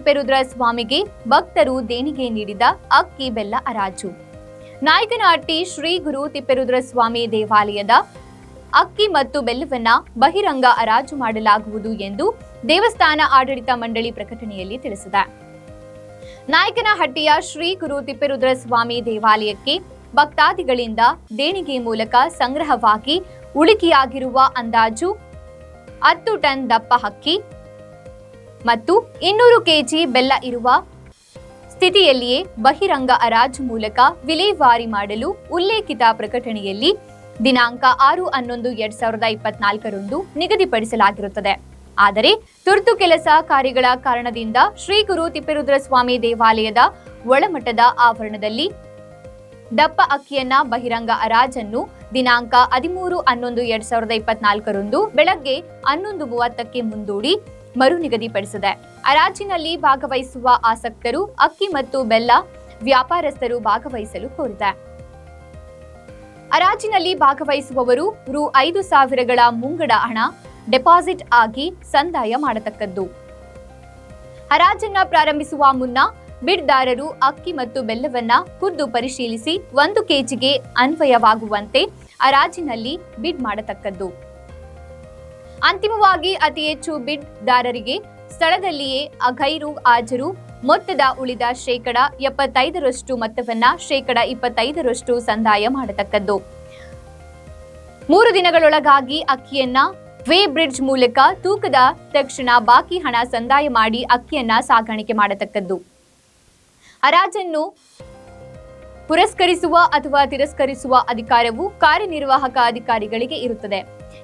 ತಿಪ್ಪೇರುದ್ರ ಸ್ವಾಮಿಗೆ ಭಕ್ತರು ದೇಣಿಗೆ ನೀಡಿದ ಅಕ್ಕಿ ಬೆಲ್ಲ ಹರಾಜು. ನಾಯಕನಹಟ್ಟಿ ಶ್ರೀ ಗುರು ತಿಪ್ಪೇರುದ್ರ ಸ್ವಾಮಿ ದೇವಾಲಯದ ಅಕ್ಕಿ ಮತ್ತು ಬೆಲ್ಲವನ್ನ ಬಹಿರಂಗ ಹರಾಜು ಮಾಡಲಾಗುವುದು ಎಂದು ದೇವಸ್ಥಾನ ಆಡಳಿತ ಮಂಡಳಿ ಪ್ರಕಟಣೆಯಲ್ಲಿ ತಿಳಿಸಿದೆ. ನಾಯಕನಹಟ್ಟಿಯ ಶ್ರೀ ಗುರು ತಿಪ್ಪೇರುದ್ರ ಸ್ವಾಮಿ ದೇವಾಲಯಕ್ಕೆ ಭಕ್ತಾದಿಗಳಿಂದ ದೇಣಿಗೆ ಮೂಲಕ ಸಂಗ್ರಹವಾಗಿ ಉಳಿಕೆಯಾಗಿರುವ ಅಂದಾಜು 10 ಟನ್ ದಪ್ಪ ಅಕ್ಕಿ ಮತ್ತು 200 ಕೆಜಿ ಬೆಲ್ಲ ಇರುವ ಸ್ಥಿತಿಯಲ್ಲಿಯೇ ಬಹಿರಂಗ ಹರಾಜು ಮೂಲಕ ವಿಲೇವಾರಿ ಮಾಡಲು ಉಲ್ಲೇಖಿತ ಪ್ರಕಟಣೆಯಲ್ಲಿ ದಿನಾಂಕ 6/11/2024 ನಿಗದಿಪಡಿಸಲಾಗಿರುತ್ತದೆ. ಆದರೆ ತುರ್ತು ಕೆಲಸ ಕಾರ್ಯಗಳ ಕಾರಣದಿಂದ ಶ್ರೀ ಗುರು ತಿಪ್ಪೇರುದ್ರ ಸ್ವಾಮಿ ದೇವಾಲಯದ ಒಳಮಠದ ಆವರಣದಲ್ಲಿ ದಪ್ಪ ಅಕ್ಕಿಯನ್ನ ಬಹಿರಂಗ ಹರಾಜನ್ನು ದಿನಾಂಕ 13/11/2024 ಬೆಳಗ್ಗೆ 11:30ಕ್ಕೆ ಮುಂದೂಡಿ ಮರು ನಿಗದಿಪಡಿಸಿದೆ. ಹರಾಜಿನಲ್ಲಿ ಭಾಗವಹಿಸುವ ಆಸಕ್ತರು ಅಕ್ಕಿ ಮತ್ತು ಬೆಲ್ಲ ವ್ಯಾಪಾರಸ್ಥರು ಭಾಗವಹಿಸಲು ಕೋರಿದೆ. ಹರಾಜಿನಲ್ಲಿ ಭಾಗವಹಿಸುವವರು ರು 5,000ಗಳ ಮುಂಗಡ ಹಣ ಡೆಪಾಸಿಟ್ ಆಗಿ ಸಂದಾಯ ಮಾಡತಕ್ಕದ್ದು. ಹರಾಜನ್ನ ಪ್ರಾರಂಭಿಸುವ ಮುನ್ನ ಬಿಡ್ದಾರರು ಅಕ್ಕಿ ಮತ್ತು ಬೆಲ್ಲವನ್ನ ಖುದ್ದು ಪರಿಶೀಲಿಸಿ 1 ಕೆಜಿಗೆ ಅನ್ವಯವಾಗುವಂತೆ ಹರಾಜಿನಲ್ಲಿ ಬಿಡ್ ಮಾಡತಕ್ಕದ್ದು. ಅಂತಿಮವಾಗಿ ಅತಿ ಹೆಚ್ಚು ಬಿಡ್ದಾರರಿಗೆ ಸ್ಥಳದಲ್ಲಿಯೇ ಅಗೈರು ಹಾಜರು ಮೊತ್ತದ ಉಳಿದ 75% ಮೊತ್ತವನ್ನ 25% ಸಂದಾಯ ಮಾಡತಕ್ಕದ್ದು. 3 ದಿನಗಳೊಳಗಾಗಿ ಅಕ್ಕಿಯನ್ನ ವೇ ಬ್ರಿಡ್ಜ್ ಮೂಲಕ ತೂಕದ ತಕ್ಷಣ ಬಾಕಿ ಹಣ ಸಂದಾಯ ಮಾಡಿ ಅಕ್ಕಿಯನ್ನ ಸಾಗಾಣಿಕೆ ಮಾಡತಕ್ಕದ್ದು. ಹರಾಜನ್ನು ಪುರಸ್ಕರಿಸುವ ಅಥವಾ ತಿರಸ್ಕರಿಸುವ ಅಧಿಕಾರವು ಕಾರ್ಯನಿರ್ವಾಹಕ ಅಧಿಕಾರಿಗಳಿಗೆ ಇರುತ್ತದೆ.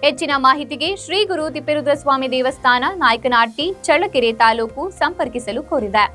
ಹೆಚ್ಚಿನ ಮಾಹಿತಿಗೆ ಶ್ರೀ ಗುರು ತಿಪ್ಪೇರುದ್ರ ಸ್ವಾಮಿ ದೇವಸ್ಥಾನ, ನಾಯಕನಹಟ್ಟಿ, ಚಳ್ಳಕೆರೆ ತಾಲೂಕು ಸಂಪರ್ಕಿಸಲು ಕೋರಿದೆ.